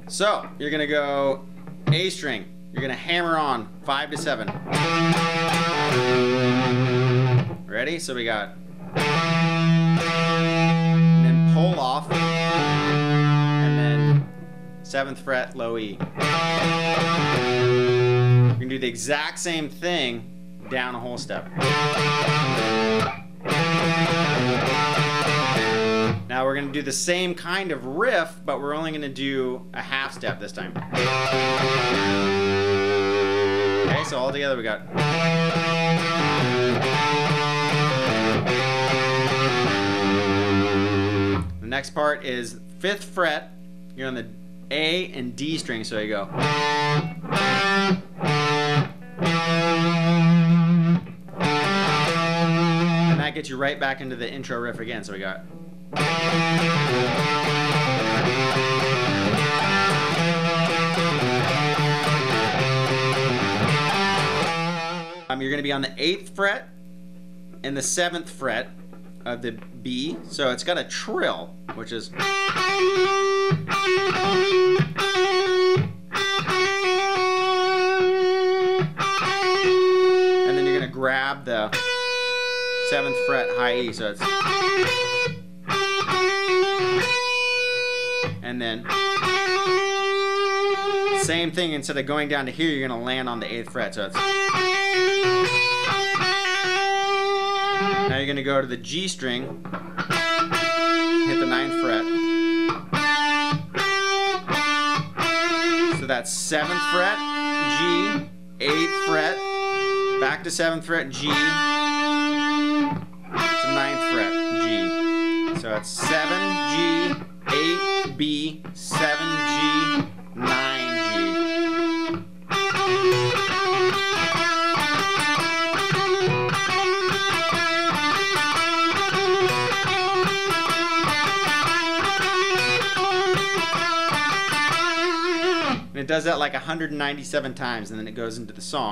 So you're gonna go A string. You're gonna hammer on 5 to 7. Ready? So we got, and then pull off, and then 7th fret, low E. You're gonna do the exact same thing down a whole step. Now we're gonna do the same kind of riff, but we're only gonna do a half step this time. Okay, so all together we got. The next part is 5th fret. You're on the A and D string, so you go. And that gets you right back into the intro riff again, so we got. You're going to be on the 8th fret and the 7th fret of the B, so it's got a trill, which is. And then you're going to grab the 7th fret high E, so it's. And then same thing, instead of going down to here, you're going to land on the 8th fret, so it's. Now you're going to go to the G string, hit the 9th fret. So that's 7th fret, G, 8th fret, back to 7th fret, G, to 9th fret, G. So it's 7G, 8B, 7G, 9G. And it does that like 197 times, and then it goes into the song.